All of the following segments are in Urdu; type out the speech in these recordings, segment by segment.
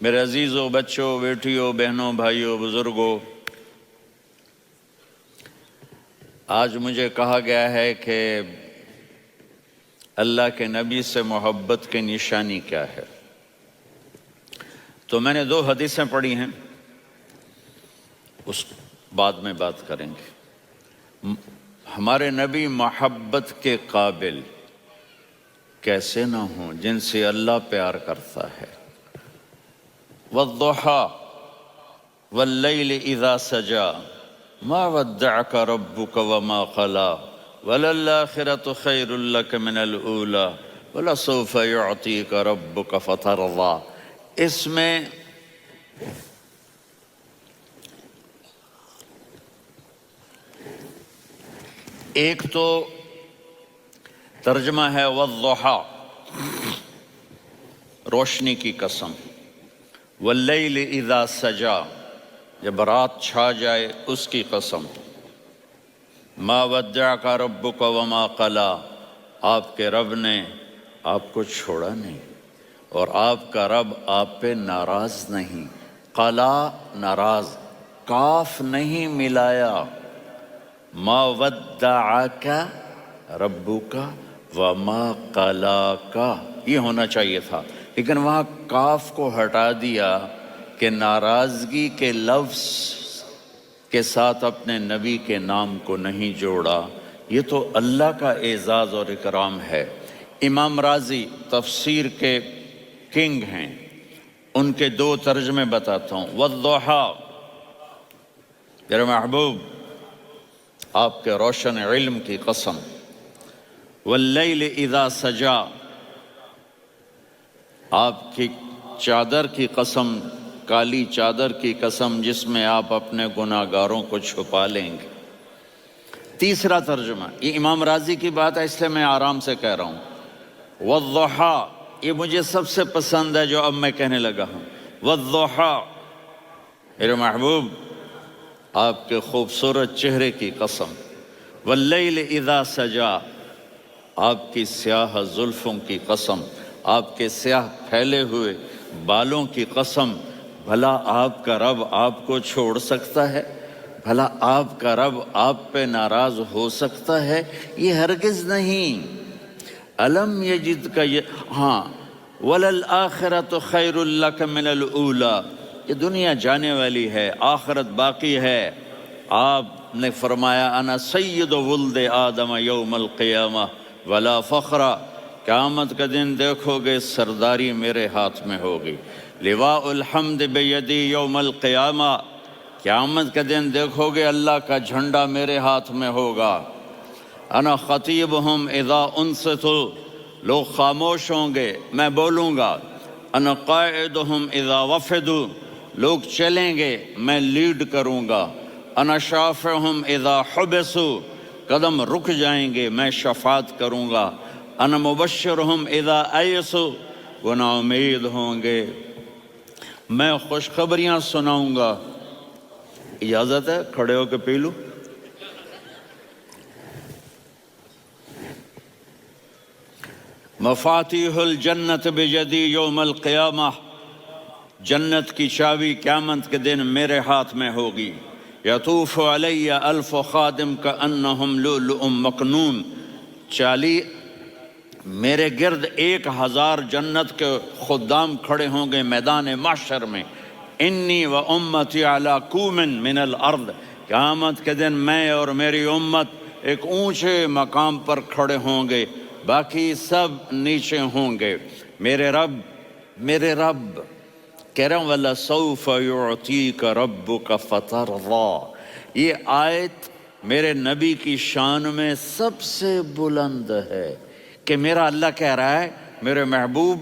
میرے عزیزوں، بچوں، بیٹیوں، بہنوں، بھائیوں، بزرگوں، آج مجھے کہا گیا ہے کہ اللہ کے نبی سے محبت کی نشانی کیا ہے۔ تو میں نے 2 حدیثیں پڑھی ہیں، اس بعد میں بات کریں گے۔ ہمارے نبی محبت کے قابل کیسے نہ ہوں جن سے اللہ پیار کرتا ہے۔ والضحى واللیل اذا سجا ما ودعك ربك وما قلى وللآخرة خیر لك من الأولى ولسوف يعطيك ربك فترضى۔ اس میں ایک تو ترجمہ ہے والضحى، روشنی کی قسم، واللیل اذا سجا، جب رات چھا جائے اس کی قسم، ما ودعک ربک وما قلی، آپ کے رب نے آپ کو چھوڑا نہیں اور آپ کا رب آپ پہ ناراض نہیں۔ قلا ناراض، کاف نہیں ملایا۔ ما ودعک ربک وما قلاک، یہ ہونا چاہیے تھا، لیکن وہاں کاف کو ہٹا دیا کہ ناراضگی کے لفظ کے ساتھ اپنے نبی کے نام کو نہیں جوڑا۔ یہ تو اللہ کا اعزاز اور اکرام ہے۔ امام راضی تفسیر کے کنگ ہیں، ان کے 2 ترجمے بتاتا ہوں۔ والضحیٰ، میرے محبوب آپ کے روشن علم کی قسم۔ واللیل اذا سجا، آپ کی چادر کی قسم، کالی چادر کی قسم جس میں آپ اپنے گناہ گاروں کو چھپا لیں گے۔ تیسرا ترجمہ، یہ امام راضی کی بات ہے اس لیے میں آرام سے کہہ رہا ہوں۔ والضحیٰ، یہ مجھے سب سے پسند ہے جو اب میں کہنے لگا ہوں۔ والضحیٰ، میرے محبوب آپ کے خوبصورت چہرے کی قسم۔ واللیل اذا سجا، آپ کی سیاہ زلفوں کی قسم، آپ کے سیاہ پھیلے ہوئے بالوں کی قسم۔ بھلا آپ کا رب آپ کو چھوڑ سکتا ہے؟ بھلا آپ کا رب آپ پہ ناراض ہو سکتا ہے؟ یہ ہرگز نہیں۔ الم یجد کا ہاں، وللآخرۃ خیر لک من الاولی، یہ دنیا جانے والی ہے، آخرت باقی ہے۔ آپ نے فرمایا انا سید ولد آدم یوم القیامہ ولا فخر، قیامت کا دن دیکھو گے سرداری میرے ہاتھ میں ہوگی۔ لواء الحمد بیدی یوم القیامہ، قیامت کا دن دیکھو گے اللہ کا جھنڈا میرے ہاتھ میں ہوگا۔ انا خطیبہم اذا انصتوا، لوگ خاموش ہوں گے میں بولوں گا۔ انا قائدہم اذا وفدوا، لوگ چلیں گے میں لیڈ کروں گا۔ انا شافعہم اذا حبسوا، قدم رک جائیں گے میں شفاعت کروں گا۔ انا مبشرہم اذا ایسوا، وہ نا امید ہوں گے میں خوشخبریاں سناؤں گا۔ اجازت ہے کھڑے ہو کے پی لوں؟ مفاتیح الجنت بیدی یوم القیامہ، جنت کی چابی قیامت کے دن میرے ہاتھ میں ہوگی۔ یطوف علی الف خادم کانہم لؤلؤ مکنون، میرے گرد 1000 جنت کے خدام کھڑے ہوں گے میدان محشر میں۔ انی و امتی علی کوم من الارض، قیامت کے دن میں اور میری امت ایک اونچے مقام پر کھڑے ہوں گے، باقی سب نیچے ہوں گے۔ میرے رب کہہ رہا ہوں وَلَسَوْفَ يُعْطِيكَ رَبُّكَ فَتَرْضَىٰ، یہ آیت میرے نبی کی شان میں سب سے بلند ہے کہ میرا اللہ کہہ رہا ہے میرے محبوب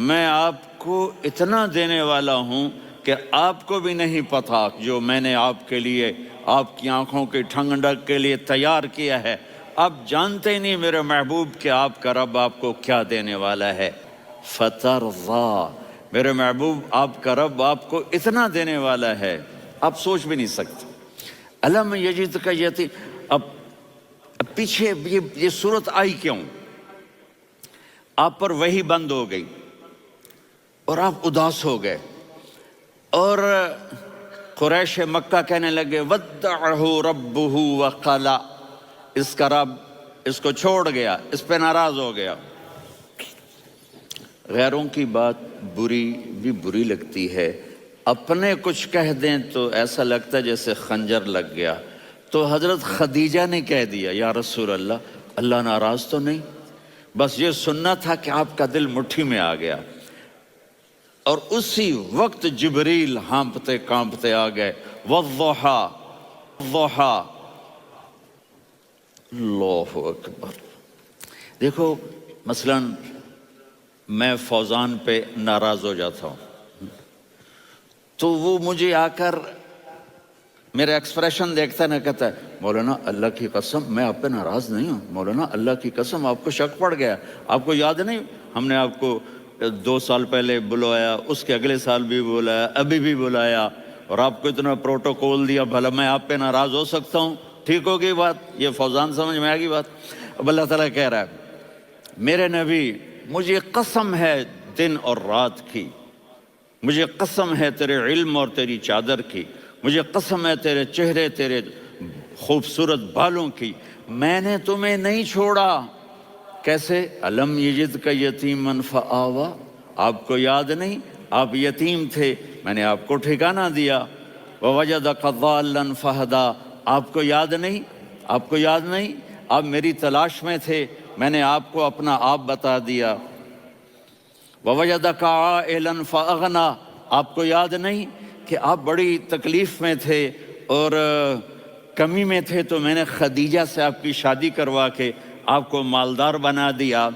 میں آپ کو اتنا دینے والا ہوں کہ آپ کو بھی نہیں پتا جو میں نے آپ کے لیے، آپ کی آنکھوں کی ٹھنڈک کے لیے تیار کیا ہے۔ آپ جانتے ہی نہیں میرے محبوب کہ آپ کا رب آپ کو کیا دینے والا ہے۔ فَتَرْضَىٰ، میرے محبوب آپ کا رب آپ کو اتنا دینے والا ہے آپ سوچ بھی نہیں سکتے۔ الم یجد کا یتی، اب پیچھے یہ صورت آئی کیوں؟ آپ پر وحی بند ہو گئی اور آپ اداس ہو گئے، اور قریش مکہ کہنے لگے ودعہ ربہ وقلا، اس کا رب اس کو چھوڑ گیا، اس پہ ناراض ہو گیا۔ غیروں کی بات بری بھی بری لگتی ہے، اپنے کچھ کہہ دیں تو ایسا لگتا ہے جیسے خنجر لگ گیا۔ تو حضرت خدیجہ نے کہہ دیا یا رسول اللہ، اللہ ناراض تو نہیں؟ بس یہ سننا تھا کہ آپ کا دل مٹھی میں آ گیا۔ اور اسی وقت جبریل ہانپتے کانپتے آ گئے، والضحا والضحا، اللہ اکبر۔ دیکھو مثلاً میں فوزان پہ ناراض ہو جاتا ہوں تو وہ مجھے آ کر میرا ایکسپریشن دیکھتا ہے نا، کہتا ہے مولانا اللہ کی قسم میں آپ پہ ناراض نہیں ہوں، مولانا اللہ کی قسم آپ کو شک پڑ گیا، آپ کو یاد نہیں ہم نے آپ کو 2 سال پہلے بلایا، اس کے اگلے سال بھی بلایا، ابھی بھی بلایا، اور آپ کو اتنا پروٹوکول دیا، بھلا میں آپ پہ ناراض ہو سکتا ہوں؟ ٹھیک ہوگی بات؟ یہ فوزان سمجھ میں آ گئی بات؟ اب اللہ تعالیٰ کہہ رہا ہے میرے نبی مجھے قسم ہے دن اور رات کی، مجھے قسم ہے تیرے علم اور تیری چادر کی، مجھے قسم ہے تیرے چہرے تیرے خوبصورت بالوں کی، میں نے تمہیں نہیں چھوڑا۔ کیسے؟ الم یجد کا یتیما فآوا، آپ کو یاد نہیں آپ یتیم تھے، میں نے آپ کو ٹھکانہ دیا۔ ووجدک ضالا فہدا، آپ کو یاد نہیں، آپ کو یاد نہیں آپ میری تلاش میں تھے، میں نے آپ کو اپنا آپ بتا دیا۔ ووجدک عائلا فاغنا، آپ کو یاد نہیں کہ آپ بڑی تکلیف میں تھے اور کمی میں تھے، تو میں نے خدیجہ سے آپ کی شادی کروا کے آپ کو مالدار بنا دیا۔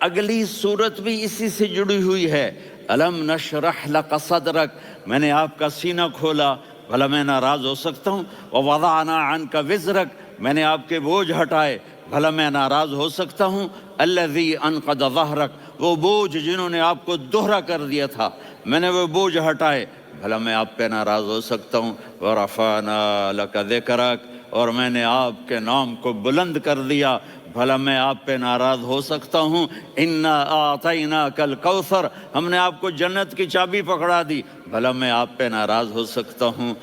اگلی صورت بھی اسی سے جڑی ہوئی ہے، الم نشرح لک صدرک، میں نے آپ کا سینہ کھولا، بھلا میں ناراض ہو سکتا ہوں؟ ووضعنا عنک وزرک، میں نے آپ کے بوجھ ہٹائے، بھلا میں ناراض ہو سکتا ہوں؟ الذی انقض ظہرک، وہ بوجھ جنہوں نے آپ کو دوہرا کر دیا تھا، میں نے وہ بوجھ ہٹائے، بھلا میں آپ پہ ناراض ہو سکتا ہوں؟ ورفعنا لک ذکرک، اور میں نے آپ کے نام کو بلند کر دیا، بھلا میں آپ پہ ناراض ہو سکتا ہوں؟ انا اعطیناک الکوثر، ہم نے آپ کو جنت کی چابی پکڑا دی، بھلا میں آپ پہ ناراض ہو سکتا ہوں؟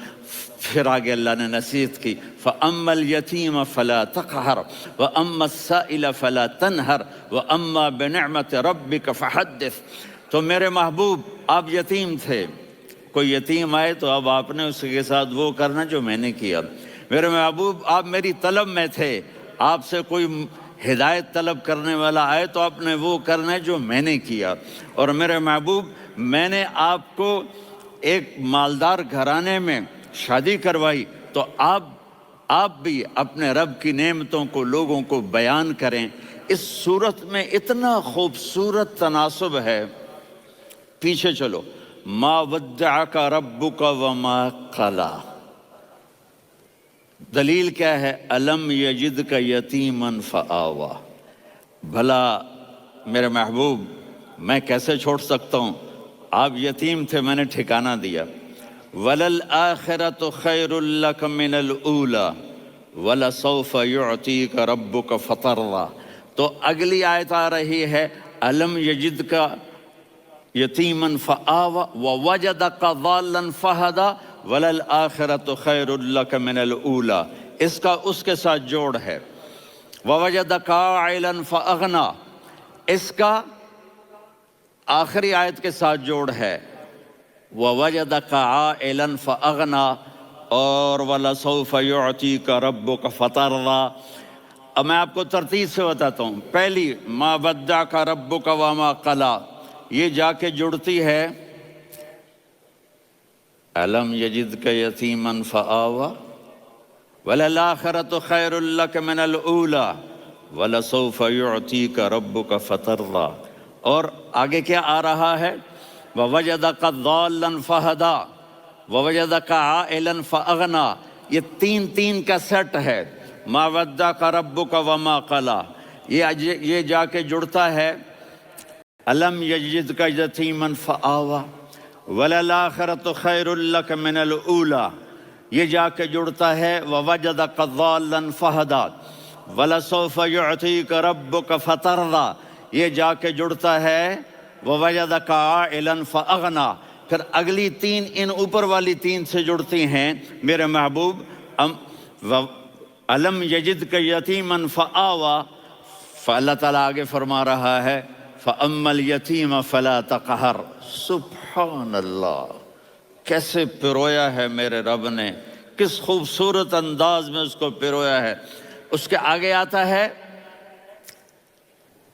پھر آگے اللہ نے نصیحت کی، فَأَمَّا الْيَتِيمَ فَلَا تَقْهَرْ وَأَمَّا السَّائِلَ فَلَا تَنْهَرْ وَأَمَّا بِنِعْمَةِ رَبِّكَ فَحَدِّثْ۔ تو میرے محبوب آپ یتیم تھے، کوئی یتیم آئے تو اب آپ نے اس کے ساتھ وہ کرنا جو میں نے کیا۔ میرے محبوب آپ میری طلب میں تھے، آپ سے کوئی ہدایت طلب کرنے والا آئے تو آپ نے وہ کرنا ہے جو میں نے کیا۔ اور میرے محبوب میں نے آپ کو ایک مالدار گھرانے میں شادی کروائی، تو آپ بھی اپنے رب کی نعمتوں کو لوگوں کو بیان کریں۔ اس صورت میں اتنا خوبصورت تناسب ہے، پیچھے چلو، ما ودعک ربک وما قلی، دلیل کیا ہے؟ الم یجدک یتیما فآوا، بھلا میرے محبوب میں کیسے چھوڑ سکتا ہوں؟ آپ یتیم تھے، میں نے ٹھکانہ دیا۔ وَلَلْآخِرَةُ خَيْرٌ لَكَ مِنَ الْأُولَى وَلَسَوْفَ يُعْطِيكَ رَبُّكَ فَتَرْضَىٰ۔ تو اگلی آیت آ رہی ہے، الم یجدک یتیما فآوا ووجدک ضالا فہدا وَلَلْآخِرَةُ خَيْرٌ لَكَ مِنَ الْأُولَىٰ، اس کا اس کے ساتھ جوڑ ہے۔ وَوَجَدَكَ عَائِلًا فَأَغْنَىٰ، اس کا آخری آیت کے ساتھ جوڑ ہے، وَوَجَدَكَ عَائِلًا فَأَغْنَىٰ اور وَلَسَوْفَ يُعْطِيكَ رَبُّكَ فَتَرْضَىٰ۔ اب میں آپ کو ترتیب سے بتاتا ہوں۔ پہلی مَا وَدَّعَكَ رَبُّكَ وَمَا قَلَىٰ، یہ جا کے جڑتی ہے الم یجدک یتیما فآوا وَلَلْآخِرَةُ خَيْرٌ لَكَ مِنَ الْأُولَىٰ وَلَسَوْفَ يُعْطِيكَ رَبُّكَ فَتَرْضَىٰ۔ اور آگے کیا آ رہا ہے؟ وَوَجَدَكَ ضَالًّا فَہَدَىٰ وَوَجَدَكَ عَائِلًا فَأَغْنَىٰ، یہ تین کا سیٹ ہے۔ مَا وَدَّعَكَ رَبُّكَ وَمَا قَلَىٰ، یہ جا کے جڑتا ہے الم یجدک یتیما فآوا وَلَلْآخِرَةُ خَيْرٌ لَكَ مِنَ الْأُولَىٰ، یہ جا کے جڑتا ہے وَوَجَدَكَ ضَالًّا فَہَدَىٰ وَلَسَوْفَ يُعْطِيكَ رَبُّكَ فَتَرْضَىٰ، یہ جا کے جڑتا ہے وَوَجَدَكَ عَائِلًا فَأَغْنَىٰ، پھر اگلی تین ان اوپر والی تین سے جڑتی ہیں. میرے محبوب علم یجد کا یتیمن فآوا، اللہ تعالیٰ آگے فرما رہا ہے فَأَمَّا الْيَتِيمَ فَلَا تَقْهَرْ. سبحان اللہ، کیسے پرویا ہے میرے رب نے، کس خوبصورت انداز میں اس کو پرویا ہے. اس کے آگے آتا ہے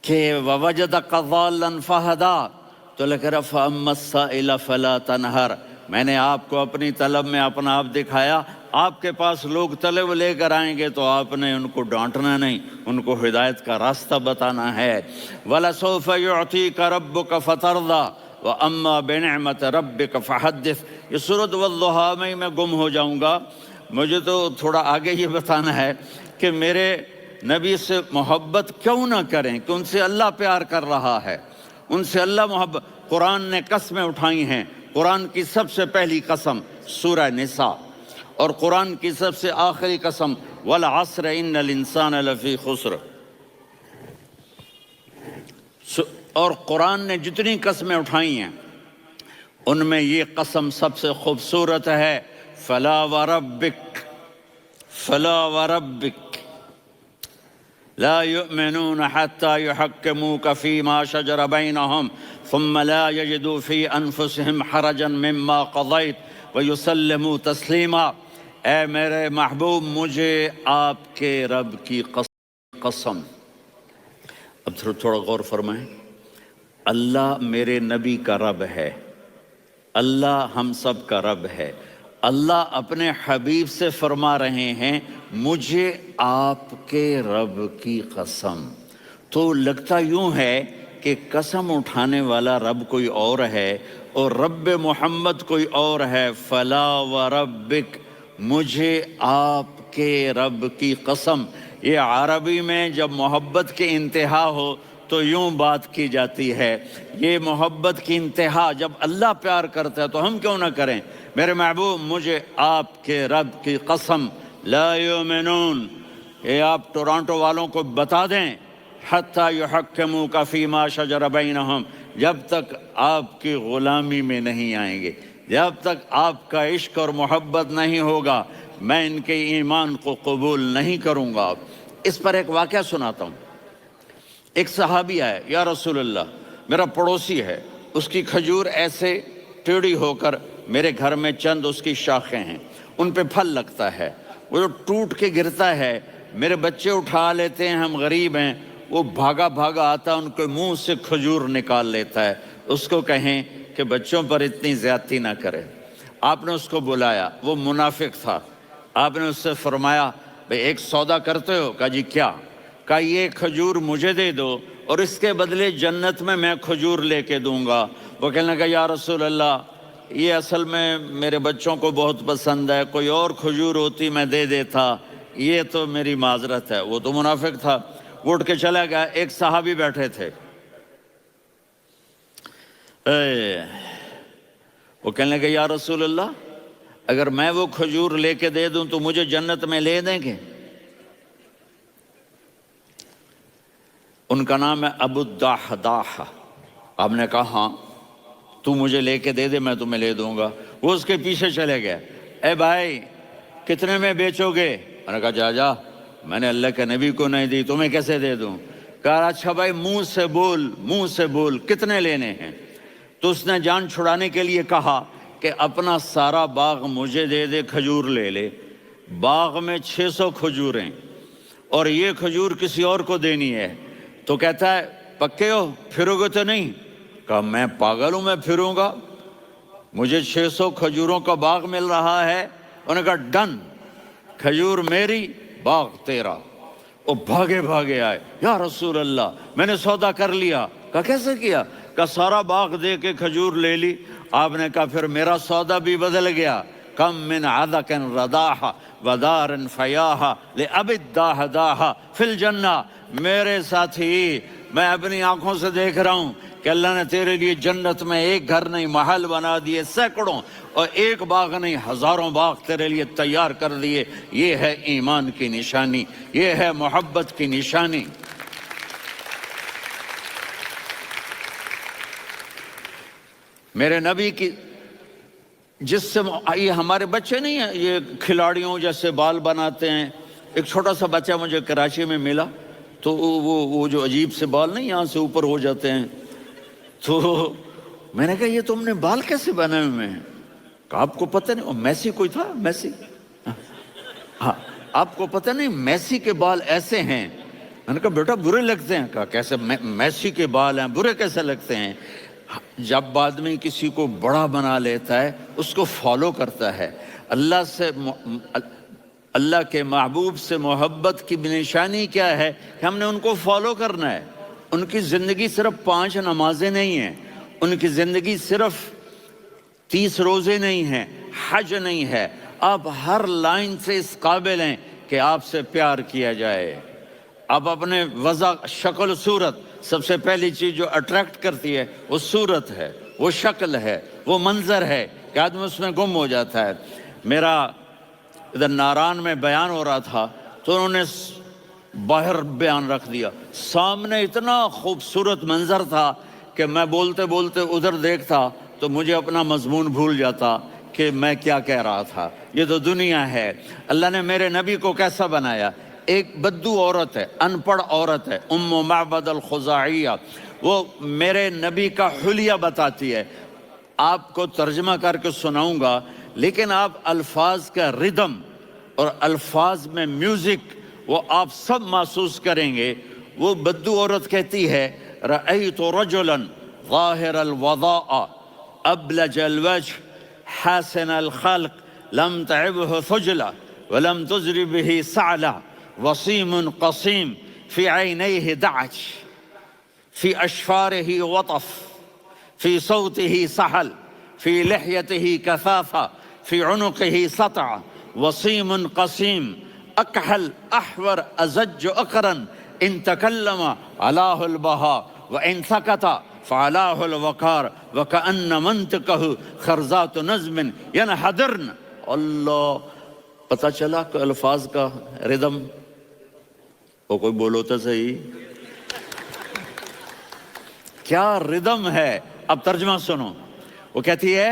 کہ وَوَجَدَكَ ضَالًّا فَهَدَىٰ، تو لکھ رہا فَأَمَّا السَّائِلَ فَلَا تَنْهَرْ. میں نے آپ کو اپنی طلب میں اپنا آپ دکھایا. آپ کے پاس لوگ طلب لے کر آئیں گے تو آپ نے ان کو ڈانٹنا نہیں، ان کو ہدایت کا راستہ بتانا ہے. وَلَسَوْفَ يُعْطِيكَ رَبُّكَ فَتَرْضَىٰ وَأَمَّا بِنِعْمَةِ رَبِّكَ فَحَدِّثْ. یہ سورۃ والضحیٰ میں گم ہو جاؤں گا. مجھے تو تھوڑا آگے یہ بتانا ہے کہ میرے نبی سے محبت کیوں نہ کریں، کہ ان سے اللہ پیار کر رہا ہے، ان سے اللہ محبت. قرآن نے قسمیں اٹھائی ہیں. قرآن کی سب سے پہلی قسم سورہ نساء، اور قرآن کی سب سے آخری قسم والعصر ان الانسان لفی خسر. اور قرآن نے جتنی قسمیں اٹھائی ہیں ان میں یہ قسم سب سے خوبصورت ہے. فلا وربک فلا وربک لا يؤمنون حتى يحكموك فيما شجر بينهم ثم لا يجدوا في أنفسهم حرجا مما قضيت ويسلموا تسلیما. اے میرے محبوب، مجھے آپ کے رب کی قسم. اب تھوڑا غور فرمائیں. اللہ میرے نبی کا رب ہے، اللہ ہم سب کا رب ہے. اللہ اپنے حبیب سے فرما رہے ہیں مجھے آپ کے رب کی قسم. تو لگتا یوں ہے کہ قسم اٹھانے والا رب کوئی اور ہے اور رب محمد کوئی اور ہے. فلا وربک، مجھے آپ کے رب کی قسم. یہ عربی میں جب محبت کی انتہا ہو تو یوں بات کی جاتی ہے. یہ محبت کی انتہا جب اللہ پیار کرتا ہے تو ہم کیوں نہ کریں. میرے محبوب، مجھے آپ کے رب کی قسم لا یؤمنون، یہ آپ ٹورانٹو والوں کو بتا دیں، حتی یحکموک فیما شجر بینہم، جب تک آپ کی غلامی میں نہیں آئیں گے، جب تک آپ کا عشق اور محبت نہیں ہوگا، میں ان کے ایمان کو قبول نہیں کروں گا. اس پر ایک واقعہ سناتا ہوں. ایک صحابی آئے، یا رسول اللہ، میرا پڑوسی ہے، اس کی کھجور ایسے ٹیڑھی ہو کر میرے گھر میں چند اس کی شاخیں ہیں، ان پہ پھل لگتا ہے، وہ جو ٹوٹ کے گرتا ہے، میرے بچے اٹھا لیتے ہیں، ہم غریب ہیں، وہ بھاگا بھاگا آتا ہے، ان کے منہ سے کھجور نکال لیتا ہے. اس کو کہیں کہ بچوں پر اتنی زیادتی نہ کرے. آپ نے اس کو بلایا، وہ منافق تھا. آپ نے اس سے فرمایا بھئی ایک سودا کرتے ہو؟ کہا جی کیا؟ کہا یہ کھجور مجھے دے دو اور اس کے بدلے جنت میں کھجور لے کے دوں گا. وہ کہنے لگا یا رسول اللہ، یہ اصل میں میرے بچوں کو بہت پسند ہے، کوئی اور کھجور ہوتی میں دے دیتا، یہ تو میری معذرت ہے. وہ تو منافق تھا، وہ اٹھ کے چلا گیا. ایک صحابی بیٹھے تھے، وہ کہنے لگے یا رسول اللہ، اگر میں وہ کھجور لے کے دے دوں تو مجھے جنت میں لے دیں گے؟ ان کا نام ہے ابو الدحداح. آپ نے کہا ہاں، تو مجھے لے کے دے دے، میں تمہیں لے دوں گا. وہ اس کے پیچھے چلے گئے. اے بھائی کتنے میں بیچو گے؟ میں نے کہا جا میں نے اللہ کے نبی کو نہیں دی، تمہیں کیسے دے دوں؟ کہا اچھا بھائی منہ سے بول کتنے لینے ہیں؟ تو اس نے جان چھڑانے کے لیے کہا کہ اپنا سارا باغ مجھے دے دے، کھجور لے لے. باغ میں 600 کھجوریں اور یہ کھجور کسی اور کو دینی ہے. تو کہتا ہے پکے ہو، پھرو گے تو نہیں؟ کہا میں پاگل ہوں، میں پھروں گا؟ مجھے 600 کھجوروں کا باغ مل رہا ہے. انہوں نے کہا ڈن، کھجور میری، باغ تیرا. وہ بھاگے بھاگے آئے، یا رسول اللہ میں نے سودا کر لیا. کہا کیسے کیا؟ کہا سارا باغ دے کے کھجور لے لی. آپ نے کہا پھر میرا سودا بھی بدل گیا. کم من عدق رداح ودار فیاح لأبی الدحداح فی الجنہ. میرے ساتھی، میں اپنی آنکھوں سے دیکھ رہا ہوں کہ اللہ نے تیرے لیے جنت میں ایک گھر نہیں محل بنا دیے سینکڑوں، اور ایک باغ نہیں ہزاروں باغ تیرے لیے تیار کر دیے. یہ ہے ایمان کی نشانی، یہ ہے محبت کی نشانی. میرے نبی کی جس سے یہ ہمارے بچے نہیں ہیں یہ کھلاڑیوں جیسے بال بناتے ہیں. ایک چھوٹا سا بچہ مجھے کراچی میں ملا تو وہ جو عجیب سے بال نہیں یہاں سے اوپر ہو جاتے ہیں, تو میں نے کہا یہ تم نے بال کیسے بنائے ہوئے ہیں؟ کہا آپ کو پتہ نہیں, میسی کوئی تھا میسی, ہاں آپ کو پتہ نہیں میسی کے بال ایسے ہیں؟ میں نے کہا بیٹا برے لگتے ہیں. کہا کیسے, میسی کے بال ہیں برے کیسے لگتے ہیں؟ جب آدمی کسی کو بڑا بنا لیتا ہے اس کو فالو کرتا ہے. اللہ کے محبوب سے محبت کی نشانی کیا ہے کہ ہم نے ان کو فالو کرنا ہے. ان کی زندگی صرف 5 نمازیں نہیں ہیں, ان کی زندگی صرف 30 روزے نہیں ہیں, حج نہیں ہے. آپ ہر لائن سے اس قابل ہیں کہ آپ سے پیار کیا جائے. آپ اپنے وضع شکل صورت, سب سے پہلی چیز جو اٹریکٹ کرتی ہے وہ صورت ہے, وہ شکل ہے, وہ منظر ہے کہ آدمی اس میں گم ہو جاتا ہے. میرا ادھر ناران میں بیان ہو رہا تھا تو انہوں نے باہر بیان رکھ دیا, سامنے اتنا خوبصورت منظر تھا کہ میں بولتے بولتے ادھر دیکھتا تو مجھے اپنا مضمون بھول جاتا کہ میں کیا کہہ رہا تھا. یہ تو دنیا ہے. اللہ نے میرے نبی کو کیسا بنایا؟ ایک بدو عورت ہے, ان پڑھ عورت ہے, ام معبد الخزاعیہ, وہ میرے نبی کا حلیہ بتاتی ہے. آپ کو ترجمہ کر کے سناؤں گا لیکن آپ الفاظ کا ردم اور الفاظ میں میوزک وہ آپ سب محسوس کریں گے. وہ بدو عورت کہتی ہے رأیت رجلا ظاہر الوضاء ابلج الوجه حاسن الخلق لم تعبه ثجلة ولم تزر به سعلة وصيم قصيم في عينيه دعج في أشفاره وطف في صوته سحل في لحيته كثافة في عنقه سطع وصيم قصيم أكحل أحور أزج أقرن إن تكلم علاه البهاء وإن سكت فعلاه الوقار وكأن منطقه خرزات نظم ينحدرن. اللہ, پتہ چلا کہ الفاظ کا ردم. وہ کوئی بولو تو صحیح, کیا ردم ہے. اب ترجمہ سنو. وہ کہتی ہے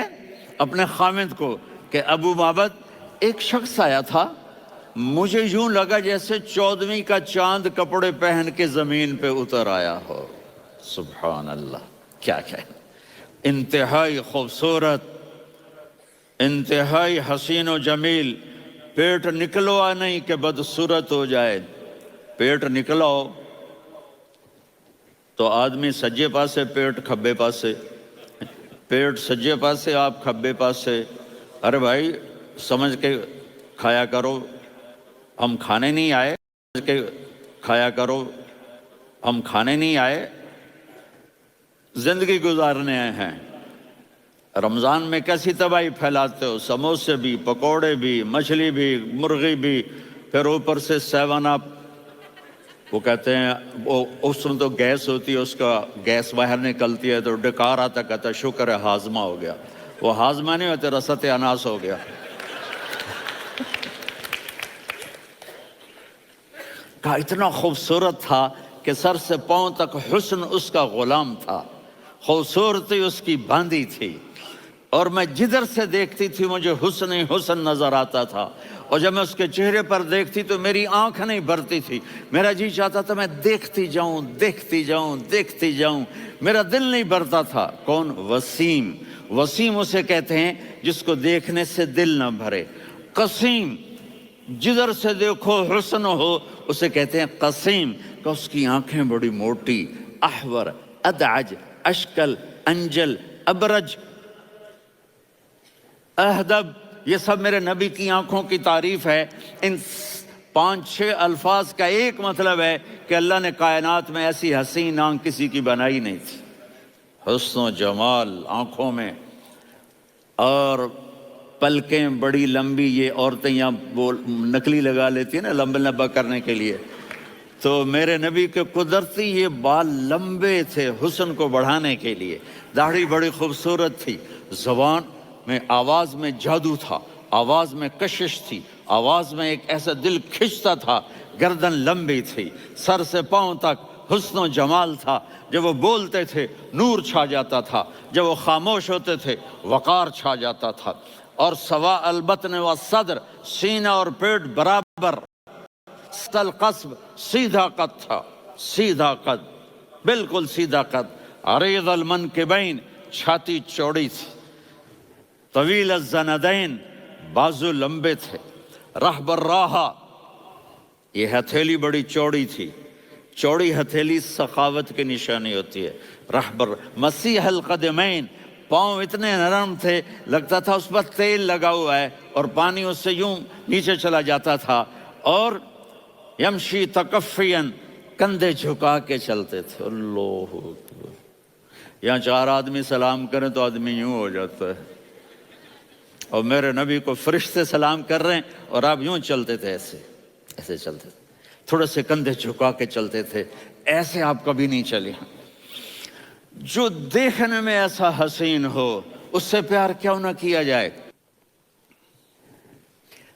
اپنے خامد کو کہ ابو معبد ایک شخص آیا تھا, مجھے یوں لگا جیسے 14ویں کا چاند کپڑے پہن کے زمین پہ اتر آیا ہو. سبحان اللہ, کیا انتہائی خوبصورت, انتہائی حسین و جمیل. پیٹ نکلوا نہیں کہ بدصورت ہو جائے. پیٹ نکلاؤ تو آدمی سجے پاسے پیٹ کھبے پاسے, پیٹ سجے پاسے آپ کھبے پاسے. ارے بھائی سمجھ کے کھایا کرو, ہم کھانے نہیں آئے. سمجھ کے کھایا کرو, ہم کھانے نہیں آئے, زندگی گزارنے آئے ہیں. رمضان میں کیسی تباہی پھیلاتے ہو, سموسے بھی, پکوڑے بھی, مچھلی بھی, مرغی بھی, پھر اوپر سے 7 اپ. وہ کہتے ہیں اس میں تو گیس ہوتی ہے, اس کا گیس باہر نکلتی ہے تو ڈکار آتا, کہتا ہے شکر ہے ہاضمہ ہو گیا. وہ ہاضمہ نہیں ہوتے, رسط اناس ہو گیا. کہا اتنا خوبصورت تھا کہ سر سے پاؤں تک حسن اس کا غلام تھا, خوبصورتی اس کی باندھی تھی, اور میں جدھر سے دیکھتی تھی مجھے حسن ہی حسن نظر آتا تھا. اور جب میں اس کے چہرے پر دیکھتی تو میری آنکھ نہیں بھرتی تھی, میرا جی چاہتا تھا میں دیکھتی جاؤں دیکھتی جاؤں دیکھتی جاؤں, میرا دل نہیں بھرتا تھا. کون؟ وسیم. وسیم اسے کہتے ہیں جس کو دیکھنے سے دل نہ بھرے. قسیم, جدھر سے دیکھو حسن ہو, اسے کہتے ہیں قسیم. کہ اس کی آنکھیں بڑی موٹی, احور, ادعج, اشکل, انجل, ابرج, اہدب, یہ سب میرے نبی کی آنکھوں کی تعریف ہے. ان 5-6 الفاظ کا ایک مطلب ہے کہ اللہ نے کائنات میں ایسی حسین آنکھ کسی کی بنائی نہیں تھی. حسن و جمال آنکھوں میں, اور پلکیں بڑی لمبی. یہ عورتیں یہاں نکلی لگا لیتی ہیں نا لمبا کرنے کے لیے, تو میرے نبی کے قدرتی یہ بال لمبے تھے حسن کو بڑھانے کے لیے. داڑھی بڑی خوبصورت تھی. زبان میں, آواز میں جادو تھا, آواز میں کشش تھی, آواز میں ایک ایسا دل کھنچتا تھا. گردن لمبی تھی, سر سے پاؤں تک حسن و جمال تھا، جب وہ بولتے تھے نور چھا جاتا تھا، جب وہ خاموش ہوتے تھے وقار چھا جاتا تھا۔ اور سوا البطن و صدر، سینہ اور پیٹ برابر، سل قصب سیدھا قد تھا، سیدھا قد، بالکل سیدھا قد، عریض المنکبین چھاتی چوڑی تھی، طویل الزندین بازو لمبے تھے، رحب الراحہ یہ ہتھیلی بڑی چوڑی تھی، چوڑی ہتھیلی سخاوت کی نشانی ہوتی ہے، رحبر مسیح القدمین پاؤں اتنے نرم تھے لگتا تھا اس پر تیل لگا ہوا ہے اور پانی اس سے یوں نیچے چلا جاتا تھا، اور یمشی تکفین کندھے جھکا کے چلتے تھے۔ اللہ اکبر، یہاں 4 آدمی سلام کریں تو آدمی یوں ہو جاتا ہے، اور میرے نبی کو فرشتے سلام کر رہے ہیں اور آپ یوں چلتے تھے، ایسے ایسے چلتے تھے، تھوڑے سے کندھے جھکا کے چلتے تھے، ایسے آپ کبھی نہیں چلے۔ جو دیکھنے میں ایسا حسین ہو اس سے پیار کیوں نہ کیا جائے؟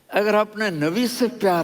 اگر اپنے نبی سے پیار